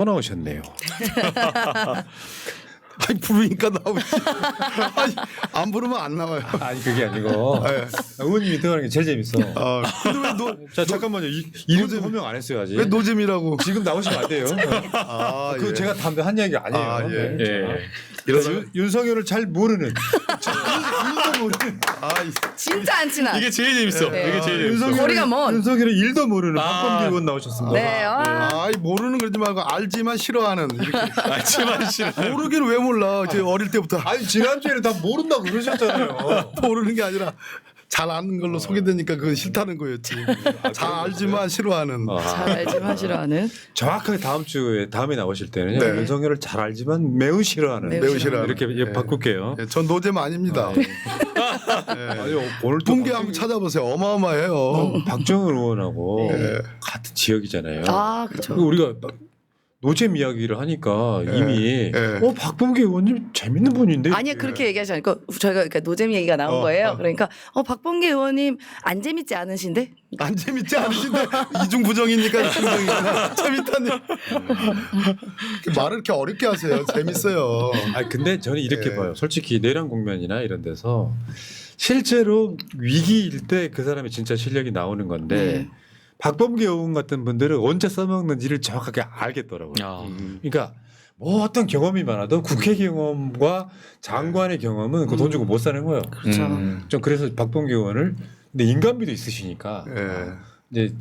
또 나오셨네요. 아니 부르니까 나오지. 아니 안 부르면 안 나와요. 아니 그게 아니고 네. 의원님이 들어가는 게 제일 재밌어. 근데 왜 자 잠깐만요. 이름도 호명 안 했어요 아직. 왜 노잼이라고? 지금 나오시면 안 돼요. 그 예. 제가 담배 한 이야기 아니에요. 아, 예. 네. 예. 그래서 윤석열을 잘 모르는, 일도 모르는. 진짜 안 친한. 이게 제일 재밌어. 네. 이게 제일 재밌어. 거리가 먼. 윤석열을 일도 모르는 아. 박범계 의원 나오셨습니다. 네. 아이 모르는 그러지 말고 알지만 싫어하는 이렇게. 알지만 싫어. 모르긴 왜 몰라? 제 어릴 때부터 아니 지난주에는 다 모른다고 그러셨잖아요. 모르는 게 아니라 잘 아는 걸로 소개되니까 그건 싫다는 거였지. 잘 알지만 싫어하는. 잘 알지만 싫어하는. 정확하게 다음에 나오실 때는요. 네. 윤석열을 잘 알지만 매우 싫어하는. 매우 싫어하는. 이렇게 네. 바꿀게요. 예, 전 노잼 아닙니다. 아니, 오늘 또 붕괴 한번 찾아보세요. 어마어마해요. 박정은 의원하고 네. 같은 지역이잖아요. 아, 그렇죠. 우리가 노잼 이야기를 하니까 이미 박범계 의원님 재밌는 분인데. 아니요 그렇게 얘기하지 않고 저희가 그러니까 노잼 얘기가 나온 거예요. 그러니까 박범계 의원님 안 재밌지 않으신데? 안 재밌지 않으신데 이중 부정이니까 부정이구나. 재밌다니. 말을 이렇게 어렵게 하세요. 재밌어요. 아 근데 저는 이렇게 네. 봐요. 솔직히 내란 국면이나 이런 데서 실제로 위기일 때 그 사람이 진짜 실력이 나오는 건데 네. 박범계 의원 같은 분들은 언제 써먹는지를 정확하게 알겠더라고요. 야. 그러니까 뭐 어떤 경험이 많아도 국회 경험과 장관의 경험은 그 돈 주고 못 사는 거예요. 그렇죠. 좀 그래서 박범계 의원을 근데 인간미도 있으시니까 예. 이제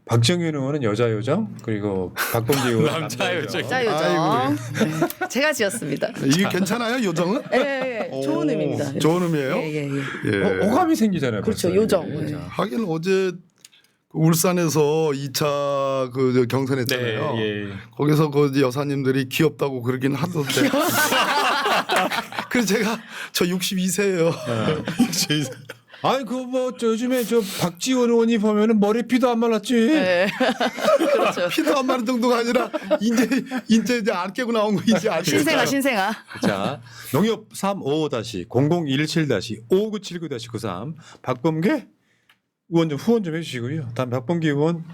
박정현 의원은 여자 요정 그리고 박범계 의원은 남자 요정. 짜 요정. 네. 제가 지었습니다. 이게 괜찮아요? 요정은? 예, 예. 좋은 의미입니다. 좋은 의미예요? 예, 예, 예. 예. 호감이 생기잖아요. 그렇죠. 벌써. 요정. 예. 하긴 어제 울산에서 2차 그 경선했잖아요. 네, 예. 거기서 그 여사님들이 귀엽다고 그러긴 하던데. 그래서 제가 저 62세예요. 아니 그 뭐 요즘에 저 박지원 의원이 보면은 머리피도 안 말랐지. 네. 그렇죠. 피도 안 마른 정도가 아니라 이제 안 깨고 나온 거 이제 알겠어요. 신생아. 자 농협 355-0017-5979-93 박범계 의원 좀 후원 좀 해주시고요. 다음 박범계 의원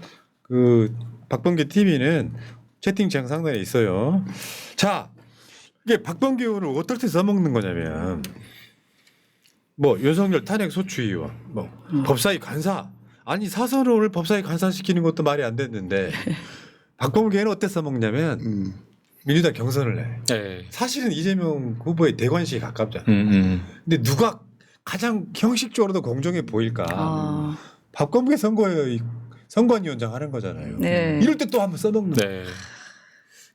그 박범계 TV는 채팅창 상단에 있어요. 자 이게 박범계 의원을 어떨 때 써먹는 거냐면 뭐 윤석열 탄핵 소추 의원, 뭐 법사위 간사 아니 사선 의원을 법사위 간사시키는 것도 말이 안 됐는데 박범계는 어때 써먹냐면 민주당 경선을 해. 네. 사실은 이재명 후보의 대관식에 가깝잖아. 근데 누가 가장 형식적으로도 공정해 보일까? 아, 박범계 선관위원장 하는 거잖아요. 네. 이럴 때 또 한번 써먹는 거야. 네.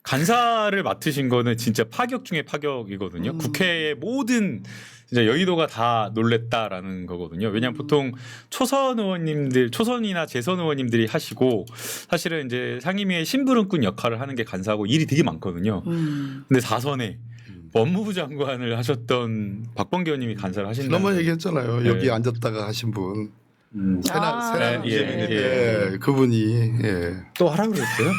간사를 맡으신 거는 진짜 파격 중에 파격이거든요. 국회의 모든 진짜 여의도가 다 놀랬다라는 거거든요. 왜냐하면 보통 초선 의원님들, 초선이나 재선 의원님들이 하시고 사실은 이제 상임위의 심부름꾼 역할을 하는 게 간사고 일이 되게 많거든요. 근데 4선에 법무부 장관을 하셨던 박범계 의원님이 간사를 하신다. 지난번 얘기했잖아요. 네. 여기 앉았다가 하신 분. 세나 네, 이재명인데 예. 그분이 또 하라고 그랬어요?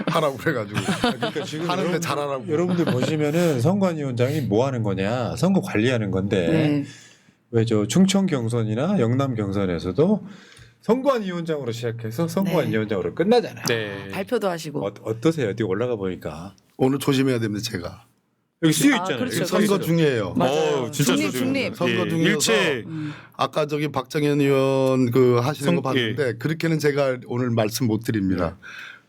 하라고 그래가지고 그러니까 지금 하는데 잘하라고. 여러분들 보시면은 선관위원장이 뭐 하는 거냐? 선거 관리하는 건데 네. 왜 저 충청 경선이나 영남 경선에서도 선관위원장으로 시작해서 선관위원장으로 끝나잖아요. 네. 발표도 하시고. 어떠세요? 어디 올라가 보니까 오늘 조심해야 됩니다. 제가 여기 쓰여 아, 있잖아요. 그렇죠, 여기 써 선거 있어요. 중이에요. 맞아요. 진짜 중립, 소중해요. 중립. 선거 예. 중이어서 일체 아까 저기 박정현 의원 그 하시는 거 예. 봤는데 그렇게는 제가 오늘 말씀 못 드립니다.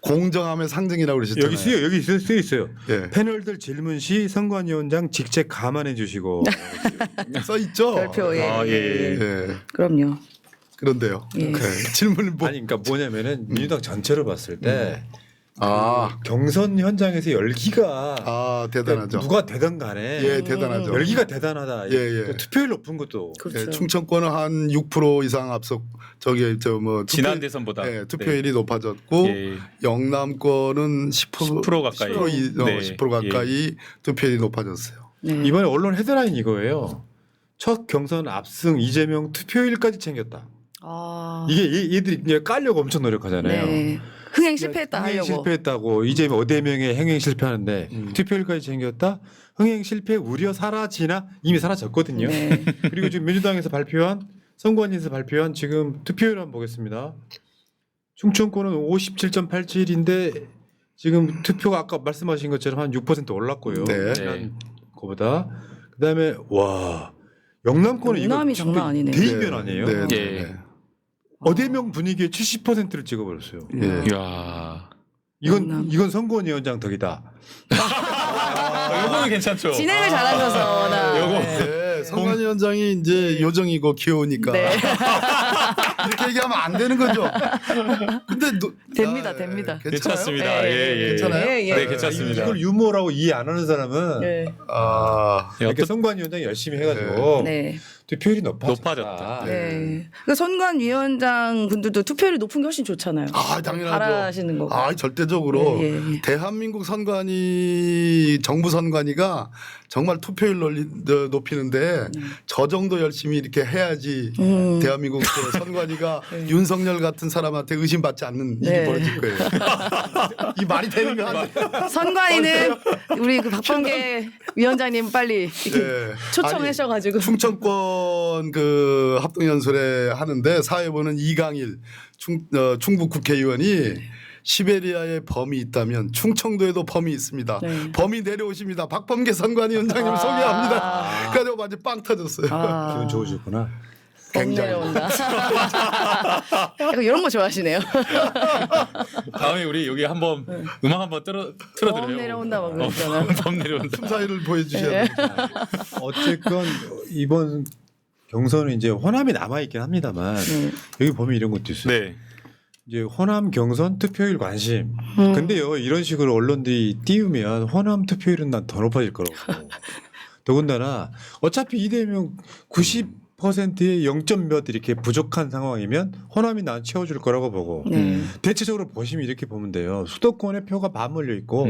공정함의 상징이라고 그러셨잖아요. 여기 쓰여 있어요. 예. 패널들 질문 시 선관위원장 직책 감안해 주시고 써 있죠. 별표. 예. 아, 예. 예. 그럼요. 그런데요. 예. 네. 질문이 뭐? 아니 그러니까 뭐냐면은 민주당 전체로 봤을 때 아, 경선 현장에서 열기가 대단하죠. 누가 되든 간에 예, 대단하죠. 열기가 대단하다. 예, 예. 또 투표율 높은 것도 그렇죠. 예, 충청권은 한 6% 이상 앞서 저기 저 뭐 지난 대선보다 예, 투표율이 높아졌고 예. 영남권은 10% 가까이. 10% 네. 가까이 투표율이 높아졌어요. 네. 이번에 언론 헤드라인 이거예요. 첫 경선 압승 이재명 투표율까지 챙겼다. 아. 이게 얘들이 이제 깔려고 엄청 노력하잖아요. 네. 흥행 실패했다 흥행 하려고. 실패했다고 이재명 5대명의 행행 실패하는데 투표율까지 챙겼다. 흥행 실패 우려 사라지나 이미 사라졌거든요. 네. 그리고 지금 민주당에서 발표한 선관위에서 발표한 지금 투표율 한번 보겠습니다. 충청권은 57.87인데 지금 투표가 아까 말씀하신 것처럼 한 6% 올랐고요. 네. 지난 거보다. 그다음에 와 영남권은 영남이 이거 장난 아니네요. 대이변 아니에요? 네. 네. 예. 네. 어대명 분위기에 70%를 찍어버렸어요. 예. 이야. 이건 선관위원장 덕이다. 요거는 괜찮죠. 진행을 잘하셔서 워낙. 요거. 네, 선관위원장이 이제 요정이고 귀여우니까 네. 이렇게 얘기하면 안 되는 거죠. 근데 됩니다, 됩니다. 괜찮습니다. 네. 예, 예. 괜찮아요? 예, 예. 네, 괜찮습니다. 이걸 유머라고 이해 안 하는 사람은 네. 이렇게 선관위원장이 열심히 해가지고 네. 투표율이 높아졌다. 높아졌다. 네. 그 선관위원장 분들도 투표율이 높은 게 훨씬 좋잖아요. 아, 당연하죠. 바라시는 거고. 아, 절대적으로 예, 예, 예. 대한민국 선관위 정부 선관위가 정말 투표율 높이는데 저 정도 열심히 이렇게 해야지 대한민국 그 선관위가 윤석열 같은 사람한테 의심받지 않는 일이 네. 벌어질 거예요. 이 말이 되는 거 아니에요? 선관위는 우리 그 박범계 위원장님 빨리 이렇게 네. 초청하셔가지고. 아니, 충청권 그 합동연설회 하는데 사회부는 이강일 충북 국회의원이 시베리아에 범이 있다면 충청도에도 범이 있습니다. 네. 범이 내려오십니다. 박범계 선관위원장님 소개합니다. 그래서 완전 빵 터졌어요. 기분 좋으셨구나. 범 내려온다. 약간 이런 거 좋아하시네요. 다음에 우리 여기 한번 음악 한번 틀어드려요. 범 내려온다 막 그러잖아요. 범 내려온다. 사이를 보여주셔야 돼요. 어쨌건 이번 경선은 이제 호남이 남아 있긴 합니다만 여기 보면 이런 것도 있어요. 네. 이제 호남 경선 투표율 관심. 근데요 이런 식으로 언론들이 띄우면 호남 투표율은 난 더 높아질 거라고. 더군다나 어차피 이대명 90%의 0점 몇 이렇게 부족한 상황이면 호남이 난 채워줄 거라고 보고 네. 대체적으로 보시면 이렇게 보면 돼요. 수도권에 표가 반 몰려 있고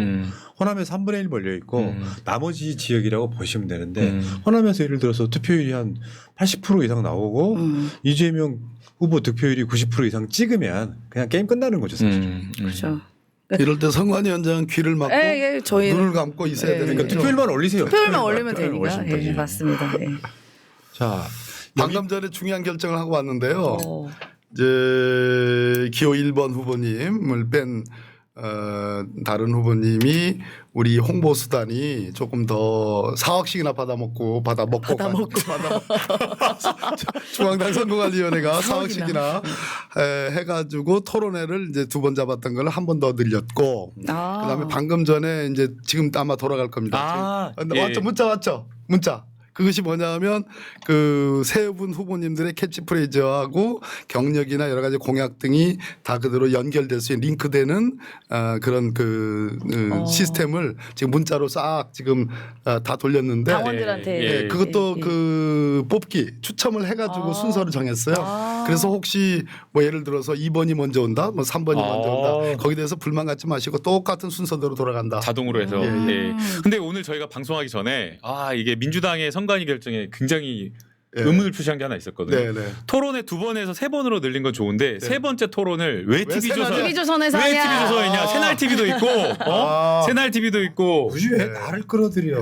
호남에 3분의 1 몰려 있고 나머지 지역이라고 보시면 되는데 호남에서 예를 들어서 투표율이 한 80% 이상 나오고 이재명 후보 득표율이 90% 이상 찍으면 그냥 게임 끝나는 거죠 사실. 그렇죠. 이럴 때 선관위원장 귀를 막고 예, 저희는 눈을 감고 있어야 예. 되는 그러니까 거죠. 투표율만 올리세요. 투표율만 올리면 투표율만 되니까. 올리시면 되지. 예, 맞습니다. 예. 자 방금 전에 중요한 결정을 하고 왔는데요. 어. 이제 기호 1번 후보님을 뺀 다른 후보님이 우리 홍보 수단이 조금 더 4억씩이나 받아먹고 중앙당 선거관리위원회가 4억씩이나 해가지고 토론회를 이제 2번 잡았던 걸 한 번 더 늘렸고 그다음에 방금 전에 이제 지금 아마 돌아갈 겁니다. 예. 왔죠? 문자 왔죠? 문자. 그것이 뭐냐면 그 세 분 후보님들의 캐치프레이즈하고 경력이나 여러 가지 공약 등이 다 그대로 연결될 수 있는 링크되는 그런 시스템을 지금 문자로 싹 지금 다 돌렸는데 당원들한테 예. 그것도 그 뽑기 추첨을 해가지고 순서를 정했어요. 그래서 혹시 뭐 예를 들어서 2번이 먼저 온다, 뭐 3번이 먼저 온다. 거기에 대해서 불만 갖지 마시고 똑같은 순서대로 돌아간다. 자동으로 해서. 예. 근데 오늘 저희가 방송하기 전에 이게 민주당의 선관위 결정에 굉장히 의문을 표시한 게 하나 있었거든요. 네네. 토론회 2번에서 3번으로 늘린 건 좋은데 세 번째 토론을 왜 TV조선에서 왜 하냐? TV조선이냐? 새날 TV도 있고, 새날 TV도 있고, 굳이 왜 나를 끌어들여?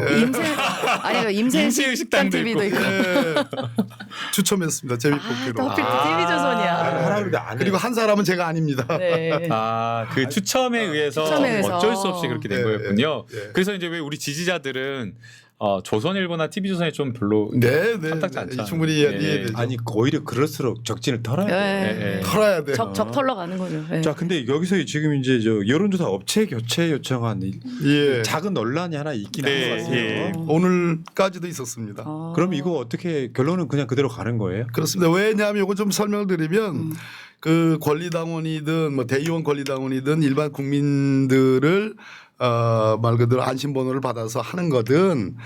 임세식 식당 식당도 TV도 있고. 네. 추첨했습니다. 제비뽑기로. 하필 TV조선이야. 하라 그러는데 안 해. 그리고 한 사람은 제가 아닙니다. 네. 그 추첨에 의해서 어쩔 수 없이 그렇게 된 네, 거였군요. 네. 그래서 이제 왜 우리 지지자들은 조선일보나 TV조선이 좀 별로 네, 탐탁지 않죠. 충분히 이해되죠. 아니 오히려 그럴수록 적진을 털어야 돼. 네. 털어야 돼. 적 털러 가는 거죠. 네. 자, 근데 여기서 지금 이제 저 여론조사 업체 교체 요청한 예. 작은 논란이 하나 있긴 네, 한 것 같아요. 예. 오늘까지도 있었습니다. 그럼 이거 어떻게 결론은 그냥 그대로 가는 거예요? 그렇습니다. 왜냐하면 이거 좀 설명을 드리면 그 권리당원이든 뭐 대의원 권리당원이든 일반 국민들을 말 그대로 안심번호를 받아서 하는 거든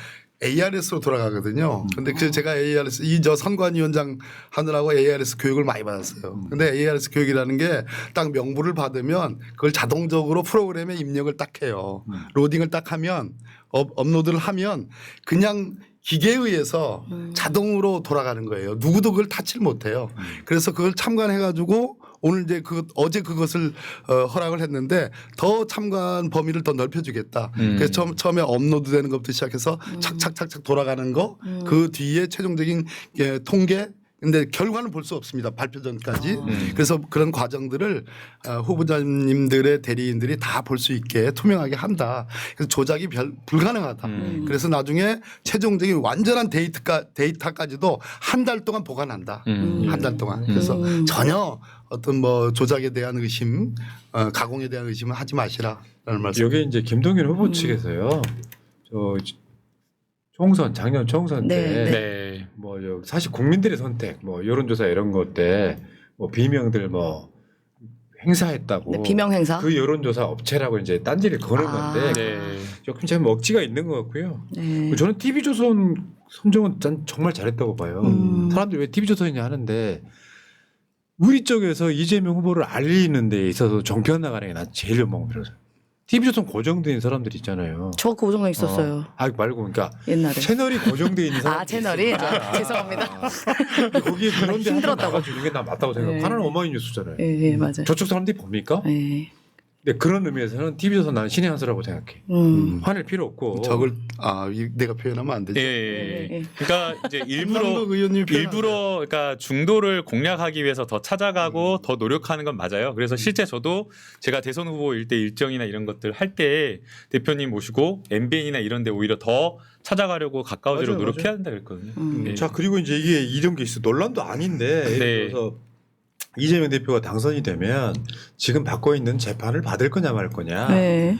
ARS로 돌아가거든요. 근데 그 제가 ARS 저 선관위원장 하느라고 ARS 교육을 많이 받았어요. 근데 ARS 교육이라는 게 딱 명부를 받으면 그걸 자동적으로 프로그램에 입력을 딱 해요. 로딩을 딱 하면 업로드를 하면 그냥 기계에 의해서 자동으로 돌아가는 거예요. 누구도 그걸 타치를 못해요. 그래서 그걸 참관해가지고 오늘 이제 어제 그것을 허락을 했는데 더 참관 범위를 더 넓혀주겠다. 그래서 처음에 업로드되는 것부터 시작해서 착착착착 돌아가는 거 그 뒤에 최종적인 통계 근데 결과는 볼 수 없습니다. 발표 전까지. 그래서 그런 과정들을 후보자님들의 대리인들이 다 볼 수 있게 투명하게 한다. 그래서 조작이 불가능하다. 그래서 나중에 최종적인 완전한 데이터까지도 한 달 동안 보관한다. 한 달 동안. 그래서 전혀 어떤 뭐 조작에 대한 의심, 가공에 대한 의심은 하지 마시라라는 말씀. 여기 이제 김동연 후보 측에서요. 저 총선 작년 총선 네, 때 네. 뭐 사실 국민들의 선택 뭐 여론조사 이런 것 때 뭐 비명들 뭐 행사했다고 네, 비명 행사. 그 여론조사 업체라고 이제 딴지를 거는 아. 건데 네. 조금 참 억지가 있는 것 같고요. 네. 저는 TV조선 선정은 난 정말 잘했다고 봐요. 사람들이 왜 TV조선이냐 하는데 우리 쪽에서 이재명 후보를 알리는 데 있어서 정편 나가는 게 난 제일 연봉 들어요. TV조선 고정된 사람들 있잖아요. 저 고정에 있었어요. 아 말고 그러니까 옛날에. 채널이 고정돼 있는 사람. 아 채널이 죄송합니다. 거기에 그런 데 힘들었다고. 나가주는 게 난 맞다고 생각해요. 네. 하나는 어마이뉴스잖아요. 예, 예 맞아요. 저쪽 사람들이 봅니까? 예. 근데 그런 의미에서는 TV조선 나는 신의 한 수라고 생각해. 화낼 필요 없고. 적을 내가 표현하면 안 되죠. 예, 예, 예. 그러니까 이제 김남국 의원님이 일부러 그러니까 중도를 공략하기 위해서 더 찾아가고 더 노력하는 건 맞아요. 그래서 실제 저도 제가 대선 후보일 때 일정이나 이런 것들 할 때 대표님 모시고 MBN이나 이런 데 오히려 더 찾아가려고 가까워지려 맞아요, 노력해야 맞아요. 된다 그랬거든요. 음. 예. 자 그리고 이제 이게 이런 게 있어. 논란도 아닌데 네. 예를 들어서 이재명 대표가 당선이 되면 지금 받고 있는 재판을 받을 거냐 말 거냐. 네.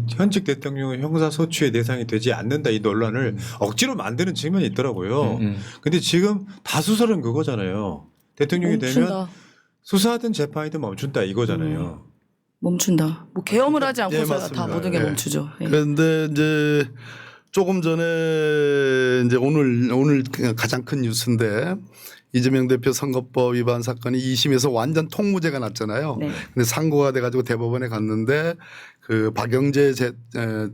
현직 대통령은 형사소추의 대상이 되지 않는다 이 논란을 억지로 만드는 측면이 있더라고요. 근데 지금 다 수설은 그거잖아요. 대통령이 되면 멈춘다. 수사하든 재판이든 멈춘다 이거잖아요. 멈춘다. 뭐 계엄을 하지 않고서 다 맞습니다. 모든 게 예. 멈추죠. 예. 그런데 이제 조금 전에 이제 오늘 가장 큰 뉴스인데 이재명 대표 선거법 위반 사건이 2심에서 완전 통무죄가 났잖아요. 네. 근데 상고가 돼가지고 대법원에 갔는데 그 박영재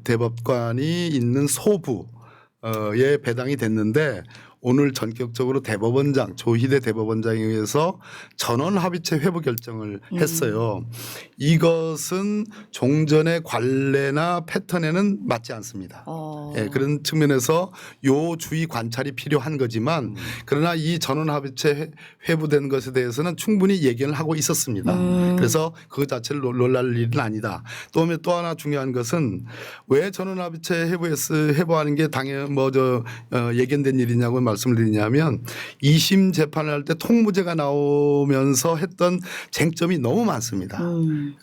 대법관이 있는 소부에 배당이 됐는데 오늘 전격적으로 대법원장 조희대 대법원장에 의해서 전원 합의체 회부 결정을 했어요. 이것은 종전의 관례나 패턴에는 맞지 않습니다. 예, 그런 측면에서 요 주의 관찰이 필요한 거지만 그러나 이 전원 합의체 회부된 것에 대해서는 충분히 예견을 하고 있었습니다. 그래서 그 자체를 놀랄 일은 아니다. 또 하나 중요한 것은 왜 전원 합의체 회부하는 게 당연 예견된 일이냐고 말씀을 드리냐면 2심 재판을 할 때 통무죄가 나오면서 했던 쟁점이 너무 많습니다.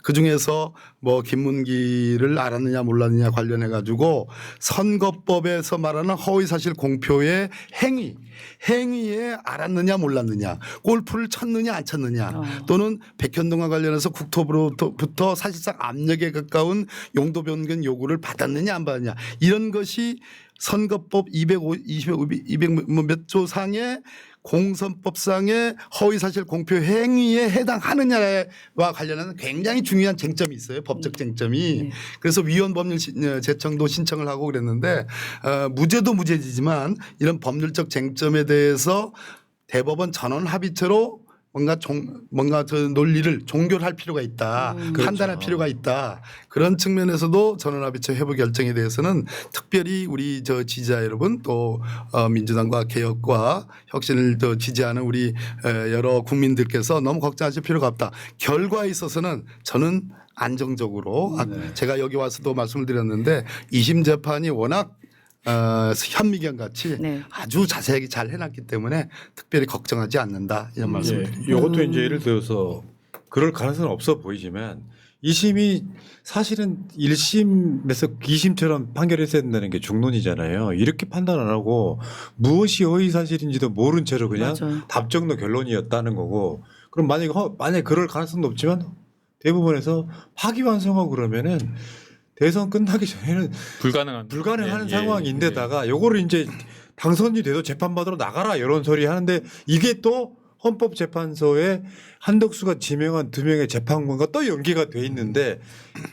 그 중에서 뭐 김문기를 알았느냐 몰랐느냐 관련해 가지고 선거법에서 말하는 허위사실 공표의 행위에 알았느냐 몰랐느냐 골프를 쳤느냐 안 쳤느냐 또는 백현동과 관련해서 국토부로부터 사실상 압력에 가까운 용도 변경 요구를 받았느냐 안 받았느냐 이런 것이 선거법 200몇 조 상의 공선법상의 허위사실 공표 행위에 해당하느냐와 관련한 굉장히 중요한 쟁점이 있어요. 법적 쟁점이. 그래서 위헌법률 제청도 신청을 하고 그랬는데 무죄도 무죄지만 이런 법률적 쟁점에 대해서 대법원 전원 합의체로 뭔가 저 논리를 종결할 필요가 있다. 판단할 필요가 있다. 그런 측면에서도 전원합의체 회부 결정에 대해서는 특별히 우리 저 지지자 여러분 또 민주당과 개혁과 혁신을 더 지지하는 우리 여러 국민들께서 너무 걱정하실 필요가 없다. 결과에 있어서는 저는 안정적으로 제가 여기 와서도 말씀을 드렸는데 2심 재판이 워낙 현미경 같이 네. 아주 자세하게 잘 해놨기 때문에 특별히 걱정하지 않는다 이런 말씀을 드립니다. 이것도 이제 예를 들어서 그럴 가능성은 없어 보이지만 2심이 사실은 1심에서 2심처럼 판결했어야 된다는 게 중론이잖아요. 이렇게 판단 안 하고 무엇이 허위 사실인지도 모른 채로 그냥 맞아요. 답정너 결론이었다는 거고 그럼 만약에 그럴 가능성도 없지만 대부분에서 파기환송하고 그러면은 대선 끝나기 전에는 불가능한 상황인데다가 요거를 이제 당선이 돼도 재판받으러 나가라 이런 소리 하는데 이게 또 헌법재판소에 한덕수가 지명한 2명의 재판관과 또 연기가 돼 있는데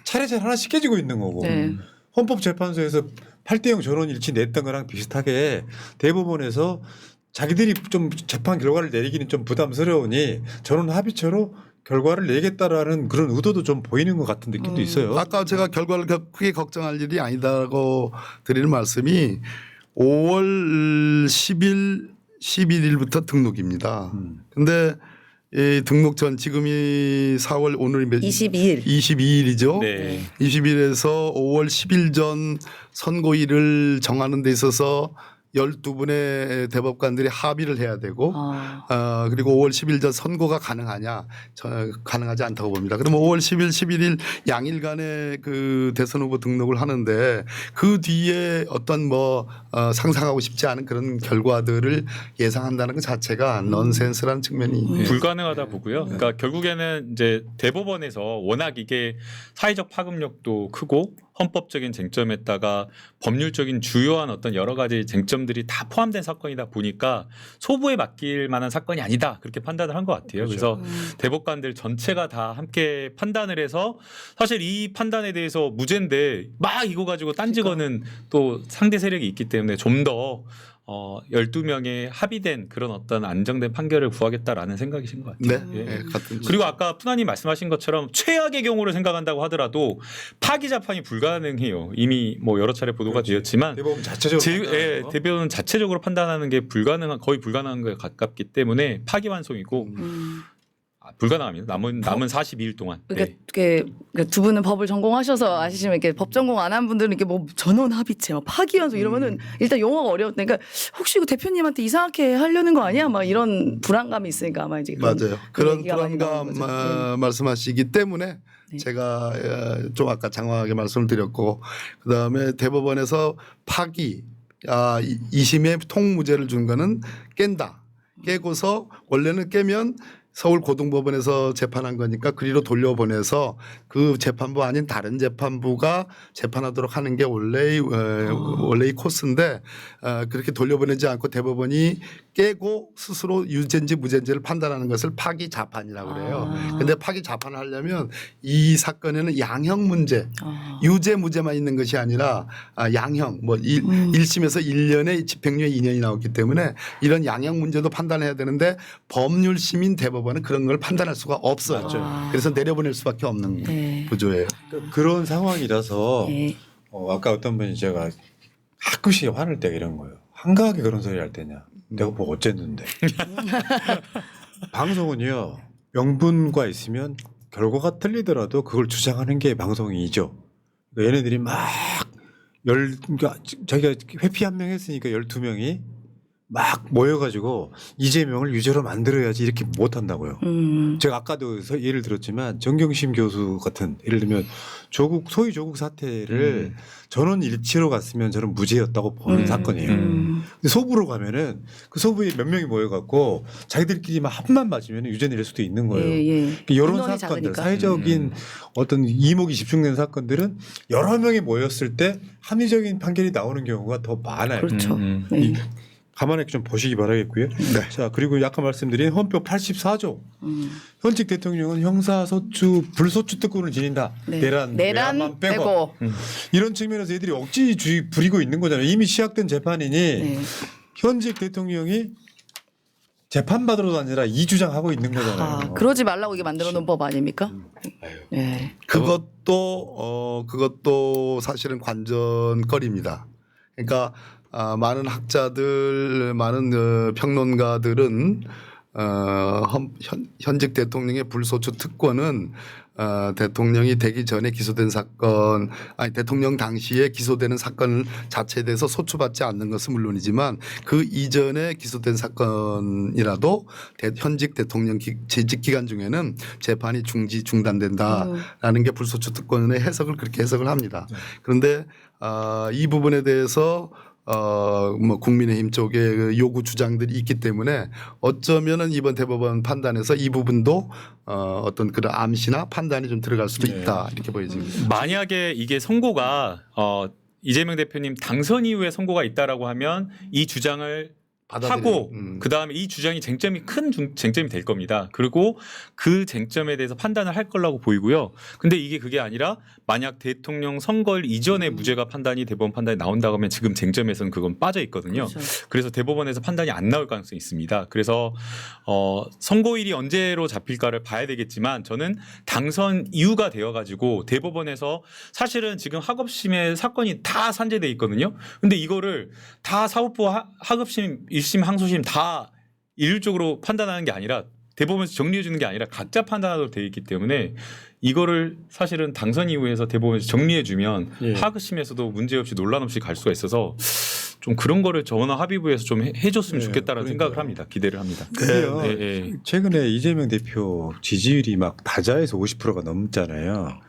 차례차례 하나씩 깨지고 있는 거고 네. 헌법재판소에서 8대0 전원 일치 냈던 거랑 비슷하게 대법원에서 자기들이 좀 재판 결과를 내리기는 좀 부담스러우니 전원 합의체로 결과를 내겠다라는 그런 의도도 좀 보이는 것 같은 느낌도 있어요. 아까 제가 결과를 크게 걱정할 일이 아니다고 드리는 말씀이 5월 10일 11일부터 등록입니다. 근데 이 등록 전 지금이 4월 오늘이 22일. 22일이죠. 네. 20일에서 5월 10일 전 선고일을 정하는 데 있어서 12분의 대법관들이 합의를 해야 되고 그리고 5월 10일 전 선고가 가능하냐 가능하지 않다고 봅니다. 그러면 5월 10일 11일 양일간에 그 대선 후보 등록을 하는데 그 뒤에 어떤 뭐 상상하고 싶지 않은 그런 결과들을 예상한다는 것 자체가 넌센스라는 측면이 불가능하다 보고요. 그러니까 결국에는 이제 대법원에서 워낙 이게 사회적 파급력도 크고 헌법적인 쟁점에다가 법률적인 주요한 어떤 여러 가지 쟁점들이 다 포함된 사건이다 보니까 소부에 맡길 만한 사건이 아니다 그렇게 판단을 한 것 같아요. 그래서 대법관들 전체가 다 함께 판단을 해서 사실 이 판단에 대해서 무죄인데 막 이거 가지고 딴지거는 또 상대 세력이 있기 때문에 좀 더 12명의 합의된 그런 어떤 안정된 판결을 구하겠다라는 생각이신 것 같아요. 네, 예. 네, 같은 그리고 아까 푸나님 말씀하신 것처럼 최악의 경우를 생각한다고 하더라도 파기 재판이 불가능해요. 이미 뭐 여러 차례 보도가 되었지만 대법원 자체적으로 대법원 자체적으로 판단하는 게 거의 불가능한 거에 가깝기 때문에 파기환송이고 불가능합니다. 남은 42일 동안. 그러니까 두 분은 법을 전공하셔서 아시지만 이렇게 법 전공 안 한 분들은 이렇게 뭐 전원 합의체, 막 파기환송 이러면은 일단 용어가 어려웠다. 그러니까 혹시 이거 대표님한테 이상하게 하려는 거 아니야? 막 이런 불안감이 있으니까 아마 이제 맞아요. 그런 얘기가 많이 나오는 불안감 거죠. 말씀하시기 때문에 제가 좀 아까 장황하게 말씀을 드렸고 그다음에 대법원에서 파기 2심에 통무죄를 준 거는 깬다. 깨고서 원래는 깨면 서울 고등법원에서 재판한 거니까 그리로 돌려보내서 그 재판부 아닌 다른 재판부가 재판하도록 하는 게 원래의 코스인데 그렇게 돌려보내지 않고 대법원이 깨고 스스로 유죄인지 무죄인지를 판단하는 것을 파기 자판이라고 그래요. 그런데 파기 자판을 하려면 이 사건에는 양형 문제, 유죄 무죄만 있는 것이 아니라 양형 뭐 1심에서 1년에 집행유예 2년이 나왔기 때문에 이런 양형 문제도 판단해야 되는데 법률심인 대법원은 그런 걸 판단할 수가 없어요. 그래서 내려보낼 수밖에 없는 구조예요. 그런 상황이라서 네. 아까 어떤 분이 제가 가끔씩 화낼 때가 이런 거예요. 한가하게 그런 소리 할 때냐. 내가 뭐 어쨌는데. 방송은요. 명분과 있으면 결과가 틀리더라도 그걸 주장하는 게 방송이죠. 그러니까 얘네들이 막 그러니까 자기가 회피 한 명 했으니까 12명이 막 모여가지고 이재명을 유죄로 만들어야지 이렇게 못한다고요. 제가 아까도 예를 들었지만 정경심 교수 같은 예를 들면 소위 조국 사태를 전원 일치로 갔으면 저는 무죄였다고 보는 사건이에요. 근데 소부로 가면은 그 소부에 몇 명이 모여갖고 자기들끼리 막 합만 맞으면 유죄 내릴 수도 있는 거예요. 이런 인원이 사건들 작으니까. 사회적인 어떤 이목이 집중된 사건들은 여러 명이 모였을 때 합리적인 판결이 나오는 경우가 더 많아요. 그렇죠. 이 가만히 좀 보시기 바라겠고요. 자 그리고 아까 말씀드린 헌법 84조 현직 대통령은 형사소추 불소추 특권을 지닌다. 내란만 빼고 이런 측면에서 애들이 억지주의 부리고 있는 거잖아요. 이미 시작된 재판이니 현직 대통령이 재판받으러도 아니라 이 주장하고 있는 거잖아요. 그러지 말라고 이게 만들어 놓은 법 아닙니까? 네. 그것도 사실은 관전거리입니다. 그러니까 많은 학자들, 많은 평론가들은 현직 대통령의 불소추 특권은 대통령이 되기 전에 기소된 사건, 아니 대통령 당시에 기소되는 사건 자체에 대해서 소추받지 않는 것은 물론이지만 그 이전에 기소된 사건이라도 현직 대통령 재직 기간 중에는 재판이 중단된다라는 게 불소추 특권의 해석을 그렇게 해석을 합니다. 그런데 이 부분에 대해서 뭐 국민의힘 쪽에 요구 주장들이 있기 때문에 어쩌면은 이번 대법원 판단에서 이 부분도 어떤 그런 암시나 판단이 좀 들어갈 수도 있다 이렇게 보여집니다. 만약에 이게 선고가 이재명 대표님 당선 이후에 선고가 있다라고 하면 이 주장을 하고 그다음에 이 주장이 큰 쟁점이 될 겁니다. 그리고 그 쟁점에 대해서 판단을 할 거라고 보이고요. 근데 그게 아니라 만약 대통령 선거일 이전에 무죄가 대법원 판단이 나온다고 하면 지금 쟁점에서는 그건 빠져 있거든요. 그렇죠. 그래서 대법원에서 판단이 안 나올 가능성이 있습니다. 그래서 선고일이 언제로 잡힐까를 봐야 되겠지만 저는 당선 이유가 되어가지고 대법원에서 사실은 지금 하급심의 사건이 다 산재돼 있거든요. 근데 이거를 다 사법부 하급심 1심 항소심 다 일률적으로 판단하는 게 아니라 대법원에서 정리해 주는 게 아니라 각자 판단하도록 되어 있기 때문에 이거를 사실은 당선 이후에서 대법원에서 정리해 주면 예. 하급심에서도 문제없이 논란 없이 갈 수가 있어서 좀 그런 거를 전원 합의부에서 좀 해줬으면 예, 좋겠다라는 그러니까요. 생각을 합니다. 기대를 합니다. 근데요. 예, 예. 최근에 이재명 대표 지지율이 막 다자에서 50%가 넘잖아요.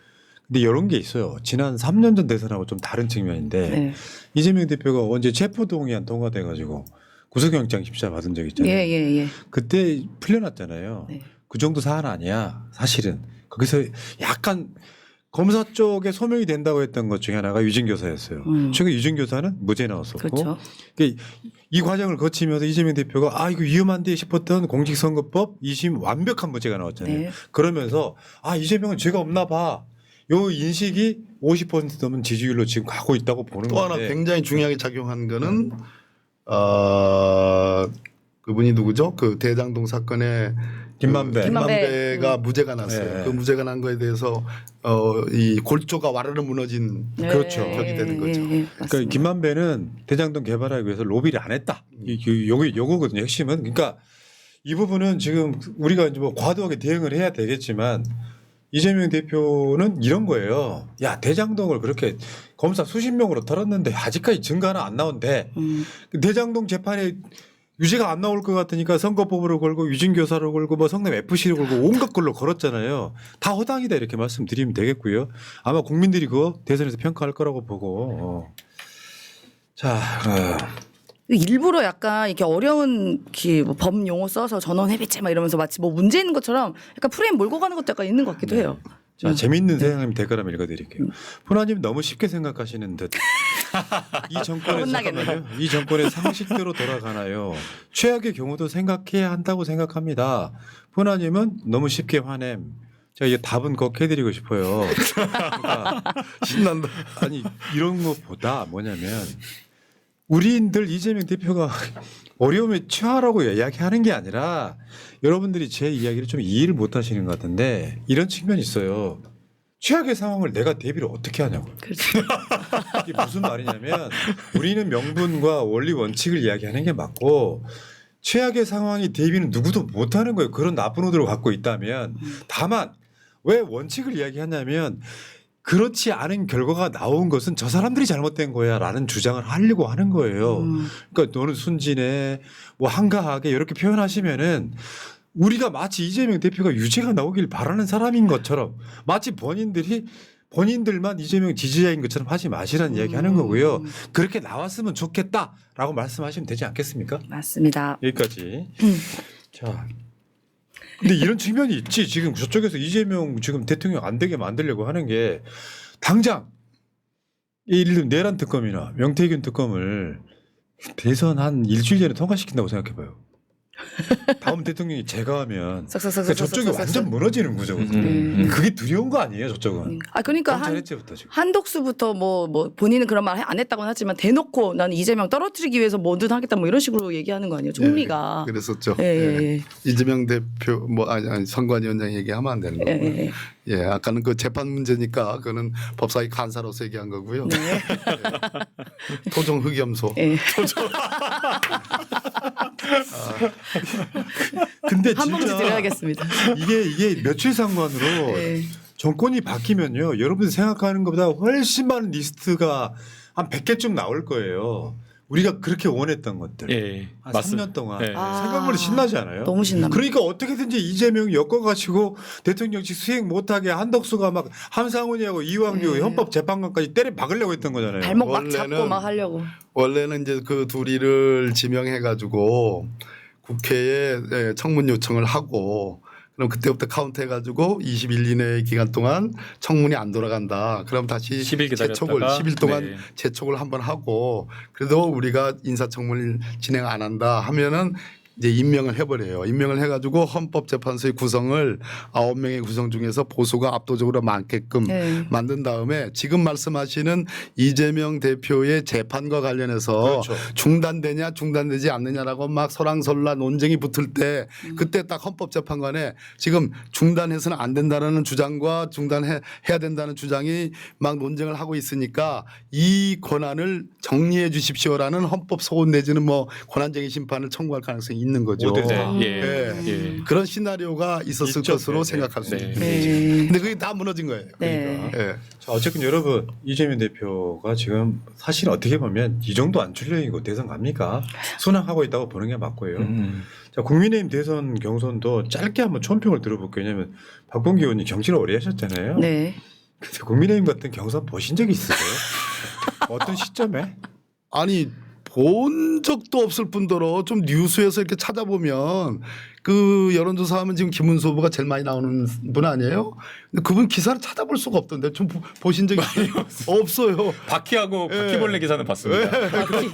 근데 이런 게 있어요. 지난 3년 전 대선하고 좀 다른 측면인데 네. 이재명 대표가 언제 체포동의안 통과돼가지고 구속영장 심사 받은 적 있잖아요. 예. 그때 풀려났잖아요. 네. 그 정도 사안 아니야. 사실은 거기서 약간 검사 쪽에 소명이 된다고 했던 것 중에 하나가 유진교사였어요. 최근 유진교사는 무죄 나왔었고 그렇죠. 그러니까 이 과정을 거치면서 이재명 대표가 이거 위험한데 싶었던 공직선거법 2심 완벽한 무죄가 나왔잖아요. 네. 그러면서 이재명은 죄가 없나 봐. 요 인식이 50% 넘은 지지율로 지금 가고 있다고 보는 또 하나 건데 굉장히 중요하게 작용한 거는 그분이 누구죠? 그 대장동 사건의 김만배. 김만배가 무죄가 났어요. 네. 그 무죄가 난 거에 대해서 이 골조가 와르르 무너진 그렇죠. 격이 되는 거죠. 그러니까 맞습니다. 김만배는 대장동 개발하기 위해서 로비를 안 했다. 요거거든요. 핵심은. 그러니까 이 부분은 지금 우리가 이제 뭐 과도하게 대응을 해야 되겠지만 이재명 대표는 이런 거예요. 야 대장동을 그렇게 검사 수십 명으로 털었는데 아직까지 증거 하나 안 나온대. 대장동 재판에 유죄가 안 나올 것 같으니까 선거법으로 걸고 유진교사로 걸고 뭐 성남 FC로 걸고 온갖 걸로 걸었잖아요. 다 허당이다 이렇게 말씀드리면 되겠고요. 아마 국민들이 그거 대선에서 평가할 거라고 보고. 자, 일부러 약간 이렇게 어려운 뭐 법 용어 써서 전원 회비죄 막 이러면서 마치 뭐 문제 있는 것처럼 약간 프레임 몰고 가는 것도 약간 있는 것 같기도 해요. 자 재밌는 생각님 댓글 한번 읽어드릴게요. 푸나님 너무 쉽게 생각하시는 듯. 이 정권의 혼나겠네. 잠깐만요. 이 정권의 상식대로 돌아가나요? 최악의 경우도 생각해야 한다고 생각합니다. 푸나님은 너무 쉽게 화냄. 제가 이 답은 꼭 해드리고 싶어요. 그러니까 신난다. 아니 이런 것보다 뭐냐면 우리인들 이재명 대표가 어려움에 처하라고 이야기하는 게 아니라 여러분들이 제 이야기를 좀 이해를 못 하시는 것 같은데 이런 측면이 있어요. 최악의 상황을 내가 대비를 어떻게 하냐고. 그렇죠. 이게 무슨 말이냐면 우리는 명분과 원리 원칙을 이야기하는 게 맞고 최악의 상황이 대비는 누구도 못 하는 거예요. 그런 나쁜 의도를 갖고 있다면. 다만 왜 원칙을 이야기하냐면 그렇지 않은 결과가 나온 것은 저 사람들이 잘못된 거야라는 주장을 하려고 하는 거예요. 그러니까 너는 순진해, 뭐 한가하게 이렇게 표현하시면은 우리가 마치 이재명 대표가 유죄가 나오길 바라는 사람인 것처럼 마치 본인들만 이재명 지지자인 것처럼 하지 마시라는 이야기하는 거고요. 그렇게 나왔으면 좋겠다라고 말씀하시면 되지 않겠습니까? 맞습니다. 여기까지. 자. 근데 이런 측면이 있지. 지금 저쪽에서 이재명 지금 대통령 안 되게 만들려고 하는 게 당장 예를 들면 내란 특검이나 명태균 특검을 대선 한 일주일 전에 통과시킨다고 생각해봐요. 다음 대통령이 제가 하면 그러니까 저쪽이 완전 무너지는 구조거든요. 그게 두려운 거 아니에요, 저쪽은. 그러니까 검찰했지부터 지금. 한독수부터 뭐 본인은 그런 말 안 했다고는 하지만 대놓고 나는 이재명 떨어뜨리기 위해서 뭐든 하겠다 뭐 이런 식으로 얘기하는 거 아니에요, 총리가. 그랬었죠. 예. 이재명 대표 아니 선관위원장 얘기하면 안 되는 거고요. 예, 아까는 그 재판 문제니까 그거는 법사위 간사로서 얘기한 거고요. 네. 예. 토종 흑염소. 예. 근데 한 봉지 진짜 드려야겠습니다. 이게 며칠 상관으로 네. 정권이 바뀌면요. 여러분들 생각하는 것보다 훨씬 많은 리스트가 한 100개쯤 나올 거예요. 우리가 그렇게 원했던 것들. 예, 한 맞습니다. 3년 동안. 예. 생각보다 신나지 않아요? 너무 신납니다. 그러니까 어떻게든지 이재명 엮어가지고 대통령직 수행 못하게 한덕수가 막 함상훈이하고 이왕규 헌법재판관까지 때려 박으려고 했던 거잖아요. 발목 막 잡고 원래는- 막 하려고. 원래는 이제 그 둘이를 지명해 가지고 국회에 청문 요청을 하고 그럼 그때부터 카운트 해가지고 20일 이내 기간 동안 청문이 안 돌아간다. 그럼 다시 10일 기다렸다가 재촉을 10일 동안 네. 재촉을 한번 하고 그래도 우리가 인사청문을 진행 안 한다 하면은 이제 임명을 해버려요. 임명을 해가지고 헌법재판소의 구성을 9명의 구성 중에서 보수가 압도적으로 많게끔 네. 만든 다음에 지금 말씀하시는 이재명 대표의 재판과 관련해서 그렇죠. 중단되냐 중단되지 않느냐라고 막 설왕설라 논쟁이 붙을 때 그때 딱 헌법재판관에 지금 중단해서는 안 된다는 주장과 중단해야 된다는 주장이 막 논쟁을 하고 있으니까 이 권한을 정리해 주십시오라는 헌법 소원 내지는 뭐 권한쟁의 심판을 청구할 가능성이 있는 거죠. 네. 예. 예. 그런 시나리오가 있었을 있죠. 것으로 네. 생각할 수 네. 있는 네. 거죠. 근데 그게 다 무너진 거예요. 네. 예. 자, 어쨌든 여러분 이재명 대표가 지금 사실 어떻게 보면 이 정도 안 출렁이고 대선 갑니까? 순항하고 있다고 보는 게 맞고요. 자, 국민의힘 대선 경선도 짧게 한번 총평을 들어볼게요. 왜냐하면 박범계 의원이 정치를 오래 하셨잖아요. 네. 근데 국민의힘 같은 경선 보신 적 있으세요? 어떤 시점에? 아니 본 적도 없을 뿐더러 좀 뉴스에서 이렇게 찾아보면 그 여론조사하면 지금 김문수 후보가 제일 많이 나오는 분 아니에요? 근데 그분 기사를 찾아볼 수가 없던데 좀 보신 적이 없어요. 바퀴하고 예. 바퀴벌레 기사는 봤습니다. 바퀴.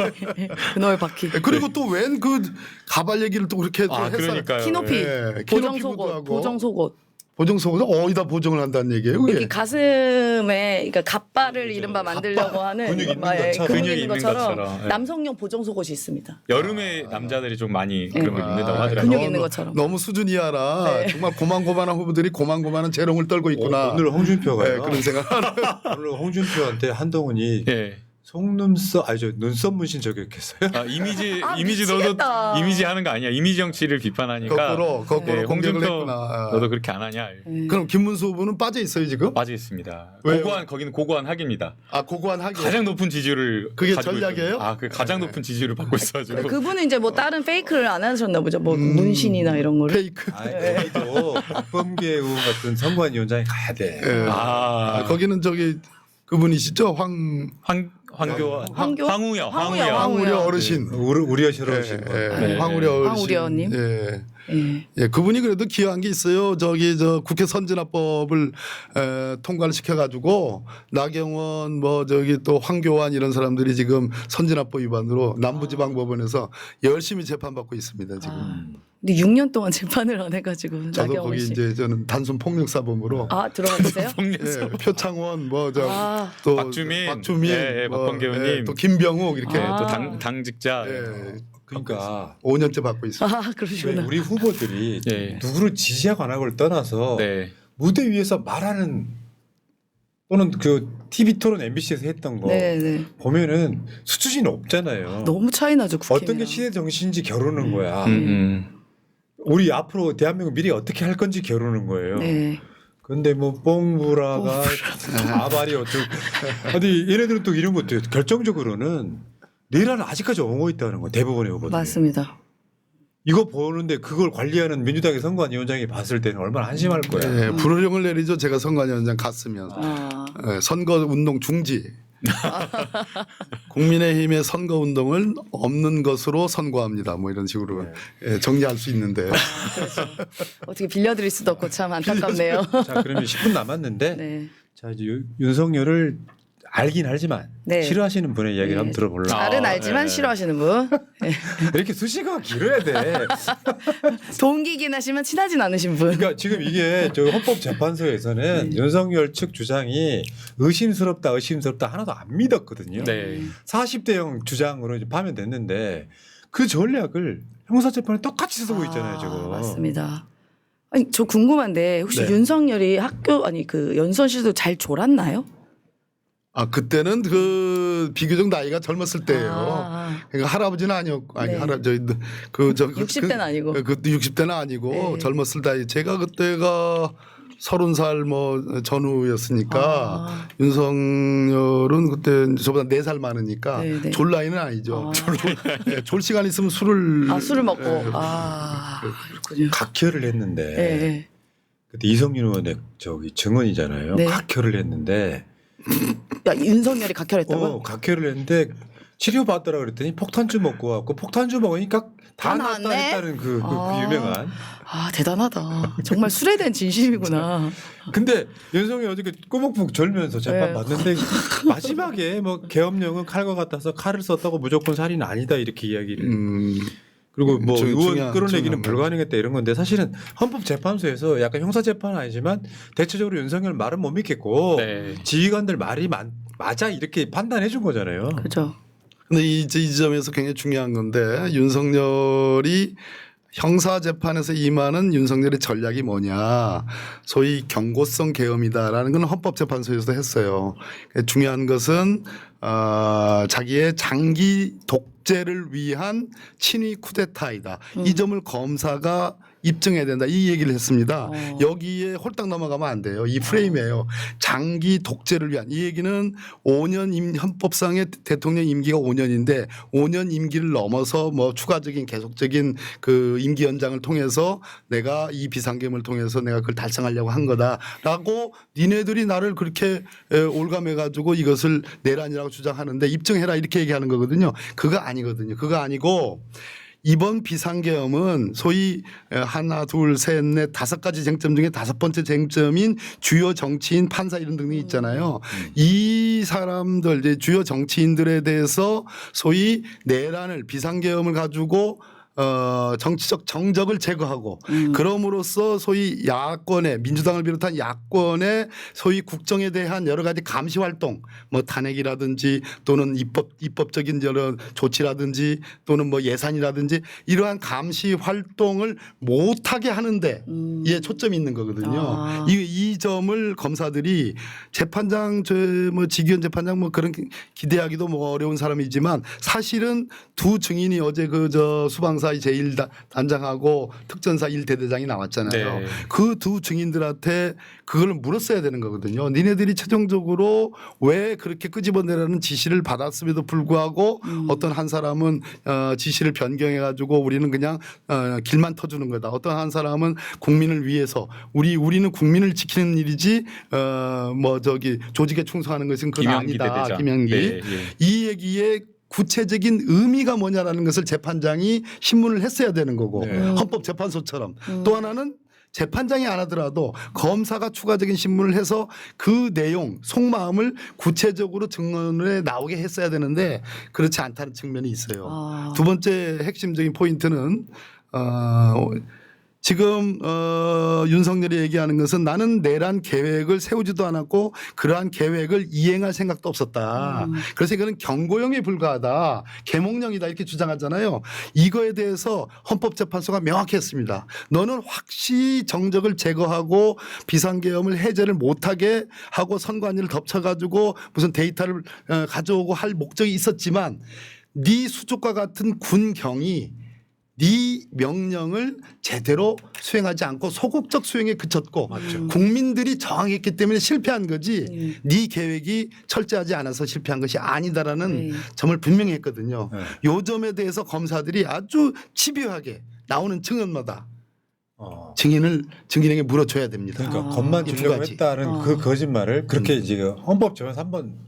그놈의 바퀴. 그리고 또 웬 그 가발 얘기를 또 그렇게 또 아, 했어요. 그러니까요. 키높이. 예, 보정 키높이도 속옷. 하고. 보정 속옷. 보정속옷 어디다 보정을 한다는 얘기예요? 그게? 여기 가슴에 그러니까 갓발을 이른바 만들려고 하는 근육 있는 막, 예, 것처럼. 근육 근육 있는 있는 것처럼 것처럼, 예. 남성용 보정 속옷이 있습니다. 여름에 남자들이 좀 많이 그런 걸 입는다고 하더라고요. 근육 있는 것처럼. 너무 수준 이하라 네. 정말 고만고만한 후보들이 고만고만한 재롱을 떨고 있구나. 오늘 홍준표가요. 네, 그런 생각. 오늘 홍준표한테 한동훈이 예. 속눈썹 아니 저 눈썹 문신 저격했어요. 아, 이미지 아, 이미지 미치겠다. 너도 이미지 하는 거 아니야? 이미지 정치를 비판하니까. 거꾸로 예, 공격을 홍준표 했구나. 너도 그렇게 안 하냐? 예. 그럼 김문수 후보는 빠져 있어요 지금? 빠져 있습니다. 왜요? 고고한 거기는 고고한 학입니다. 아 고고한 하기. 가장 높은 지지율을 그게 가지고 전략이에요? 있거든요. 아, 그 가장 높은 지지율을 받고 있어가지고. 그분은 이제 뭐 다른 페이크를 안 하셨나 보죠. 뭐 문신이나 이런 거를. 페이크. 아니 거기도 박범계 의원 같은 선관위원장이 가야 돼. 예. 아, 거기는 저기 그분이시죠 황우여. 황우려 어르신. 우려스러우신 분. 네. 황우려 어르신. 황우려님? 예. 예. 예, 그분이 그래도 기여한 게 있어요. 저기 저 국회 선진화법을 통과를 시켜가지고 나경원 뭐 저기 또 황교안 이런 사람들이 지금 선진화법 위반으로 남부지방법원에서 열심히 재판받고 있습니다 지금. 근데 6년 동안 재판을 안 해가지고 저도 나경원 거기 씨. 이제 저는 단순 폭력사범으로 아 들어가주세요. 예, 표창원 뭐 저 아. 또 박주민, 박주민 예, 뭐, 박범계 의원님. 또 김병욱 이렇게 아. 또 당직자. 예, 그러니까 5년째 받고 있습니다. 아 그러시구나. 우리 후보들이 예. 누구를 지지하고 안 하고를 떠나서 네. 무대 위에서 말하는 또는 그 TV 토론 MBC에서 했던 거 네네. 보면은 수준이 높잖아요. 너무 차이나죠 국회. 어떤 게 시대 정신인지 겨루는 거야. 음. 우리 앞으로 대한민국 미래 어떻게 할 건지 겨루는 거예요. 네. 근데 뭐 뽕부라가 아발이 어쩌고 아니 얘네들은 또 이런 것도 결정적으로는 내란은 아직까지 옹호 있다는 거 대부분의 후보들. 맞습니다. 이거 보는데 그걸 관리하는 민주당의 선관위원장이 봤을 때는 얼마나 한심할 거야. 예, 불호령을 내리죠. 제가 선관위원장 갔으면 아. 예, 선거 운동 중지. 국민의힘의 선거 운동을 없는 것으로 선고합니다. 뭐 이런 식으로 예, 정리할 수 있는데 어떻게 빌려드릴 수도 없고 참 안타깝네요. 자 그러면 10분 남았는데 네. 자 이제 윤석열을 알긴 알지만 네. 싫어하시는 분의 이야기를 네. 한번 들어볼라. 잘은 아, 알지만 네. 싫어하시는 분. 네. 이렇게 수식어가 길어야 돼. 동기긴 하지만 친하진 않으신 분. 그러니까 지금 이게 저 헌법재판소에서는 윤석열 측 주장이 의심스럽다 하나도 안 믿었거든요. 네. 40대형 주장으로 이제 파면됐는데 그 전략을 형사재판에 똑같이 쓰고 있잖아요 지금. 맞습니다. 아니 저 궁금한데 혹시 네. 윤석열이 학교 아니 그 연수원 시도 잘 졸았나요? 아 그때는 그 비교적 나이가 젊었을 때예요. 아. 그러니까 할아버지는 아니었고 아니 네. 할아버지 그저 60대는 아니고. 그때 60대는 아니고 네. 젊었을 때 제가 그때가 30살 뭐 전후였으니까 아. 윤석열은 그때 저보다 4살 많으니까 네, 네. 졸 나이는 아니죠. 아. 예, 졸 시간 있으면 술을 아 술을 먹고 예. 아 그렇군요. 각혈을 했는데 네. 네. 그때 이성윤 의원의 저기 증언이잖아요. 네. 각혈을 했는데 야 윤석열이 각혈했다고요? 각혈을 했는데 치료받더라 그랬더니 폭탄주 먹고 왔고 폭탄주 먹으니까 다 다 나았다 나았네? 했다는 그 아. 유명한. 아 대단하다. 정말 술에 대한 진심이구나. 근데 윤석열이 어저께 꾸벅꾸벅 졸면서 재판 네. 받는데 마지막에 뭐 계엄령은 칼과 같아서 칼을 썼다고 무조건 살인 아니다 이렇게 이야기를. 그리고 뭐 의원 중요한 끌어내기는 거. 불가능했다 이런 건데 사실은 헌법재판소에서 약간 형사재판은 아니지만 대체적으로 윤석열 말은 못 믿겠고 네. 지휘관들 말이 맞아 이렇게 판단해 준 거잖아요. 그죠. 근데 이 지점에서 굉장히 중요한 건데 윤석열이 형사재판에서 임하는 윤석열의 전략이 뭐냐. 소위 경고성 계엄이다라는 건 헌법재판소에서도 했어요. 중요한 것은 자기의 장기 독재를 위한 친위 쿠데타이다. 이 점을 검사가 입증해야 된다. 이 얘기를 했습니다. 여기에 홀딱 넘어가면 안 돼요. 이 프레임이에요. 장기 독재를 위한. 이 얘기는 5년 헌법상의 대통령 임기가 5년인데 5년 임기를 넘어서 뭐 추가적인 계속적인 그 임기 연장을 통해서 내가 이 비상계엄을 통해서 내가 그걸 달성하려고 한 거다라고 니네들이 나를 그렇게 올감해 가지고 이것을 내란이라고 주장하는데 입증해라 이렇게 얘기하는 거거든요. 그거 아니거든요. 그거 아니고 이번 비상계엄은 소위 하나, 둘, 셋, 넷, 5가지 쟁점 중에 5번째 쟁점인 주요 정치인, 판사 이런 등등이 있잖아요. 이 사람들 이제 주요 정치인들에 대해서 소위 내란을 비상계엄을 가지고 정치적 정적을 제거하고 그럼으로써 소위 야권의 민주당을 비롯한 야권의 소위 국정에 대한 여러 가지 감시 활동 뭐 탄핵이라든지 또는 입법적인 여러 조치라든지 또는 뭐 예산이라든지 이러한 감시 활동을 못하게 하는데 예 초점이 있는 거거든요. 이 점을 검사들이 재판장 뭐 지기현 재판장 뭐 그런 기대하기도 뭐 어려운 사람이지만 사실은 두 증인이 어제 그 수방사 제1단장하고 특전사 1대대장이 나왔잖아요. 네. 그 두 증인들한테 그걸 물었어야 되는 거거든요. 니네들이 최종적으로 왜 그렇게 끄집어내라는 지시를 받았음에도 불구하고 어떤 한 사람은 지시를 변경해 가지고 우리는 그냥 길만 터주는 거다. 어떤 한 사람은 국민을 위해서 우리는 국민을 지키는 일이지 뭐 저기 조직에 충성하는 것은 그건 김영기 아니다. 대대장. 김영기. 네, 예. 이 얘기에 구체적인 의미가 뭐냐라는 것을 재판장이 신문을 했어야 되는 거고 네. 헌법재판소처럼 또 하나는 재판장이 안 하더라도 검사가 추가적인 신문을 해서 그 내용 속마음을 구체적으로 증언에 나오게 했어야 되는데 그렇지 않다는 측면이 있어요. 두 번째 핵심적인 포인트는 지금 윤석열이 얘기하는 것은 나는 내란 계획을 세우지도 않았고 그러한 계획을 이행할 생각도 없었다. 그래서 이거는 경고형에 불과하다. 계몽령이다 이렇게 주장하잖아요. 이거에 대해서 헌법재판소가 명확히 했습니다. 너는 확실히 정적을 제거하고 비상계엄을 해제를 못하게 하고 선관위를 덮쳐가지고 무슨 데이터를 가져오고 할 목적이 있었지만 네 수족과 같은 군경이 네 명령을 제대로 수행하지 않고 소극적 수행에 그쳤고 국민들이 저항했기 때문에 실패한 거지 네 계획이 철저하지 않아서 실패한 것이 아니다라는 점을 분명히 했거든요. 요 점에 대해서 검사들이 아주 집요하게 나오는 증언마다 증인에게 물어줘야 됩니다. 그러니까 겁만 이 두 주려고 가지. 했다는 그 거짓말을 그렇게 이제 헌법재판에서 한번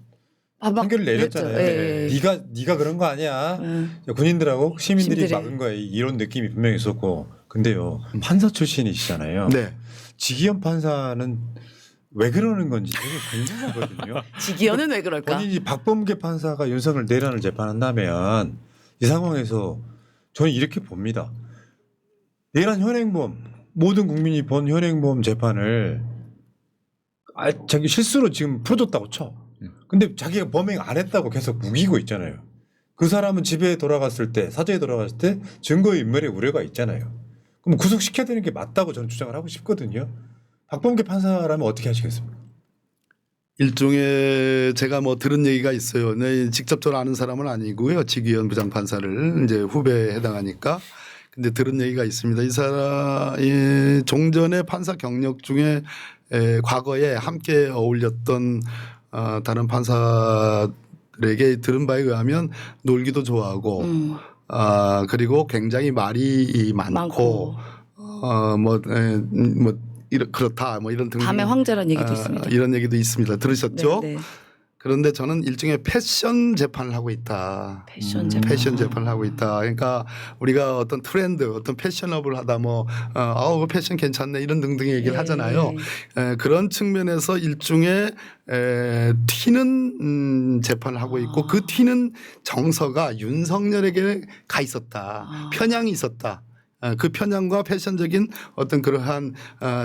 판결을 내렸잖아요. 네가 그런 거 아니야. 군인들하고 시민들이 막은 거야. 이런 느낌이 분명히 있었고. 근데요. 판사 출신이시잖아요. 네. 지기현 판사는 왜 그러는 건지 되게 궁금하거든요. 지기현은 왜 그럴까? 본인이 박범계 판사가 윤석열 내란을 재판한다면 이 상황에서 저는 이렇게 봅니다. 내란 현행범 모든 국민이 본 현행범 재판을 자기 실수로 지금 풀어줬다고 쳐. 근데 자기가 범행 안 했다고 계속 우기고 있잖아요. 그 사람은 집에 돌아갔을 때 사저에 돌아갔을 때 증거인멸의 우려가 있잖아요. 그럼 구속시켜야 되는 게 맞다고 저는 주장을 하고 싶거든요. 박범계 판사라면 어떻게 하시겠습니까? 일종의 제가 뭐 들은 얘기가 있어요. 네, 직접적으로 아는 사람은 아니고요. 지기현 부장판사를 이제 후배에 해당하니까. 근데 들은 얘기가 있습니다. 이 사람이 종전의 판사 경력 중에 과거에 함께 어울렸던 다른 판사들에게 들은 바에 의하면 놀기도 좋아하고 그리고 굉장히 말이 많고 그렇다 뭐 이런 등 밤의 황제라는 얘기도 있습니다. 이런 얘기도 있습니다. 들으셨죠? 네. 그런데 저는 일종의 패션 재판을 하고 있다. 패션 재판. 패션 재판을 하고 있다. 그러니까 우리가 어떤 트렌드, 어떤 패셔너블하다, 그 패션 괜찮네 이런 등등의 얘기를 예. 하잖아요. 그런 측면에서 일종의 튀는 재판을 하고 있고 그 튀는 정서가 윤석열에게 가 있었다. 편향이 있었다. 그 편향과 패션적인 어떤 그러한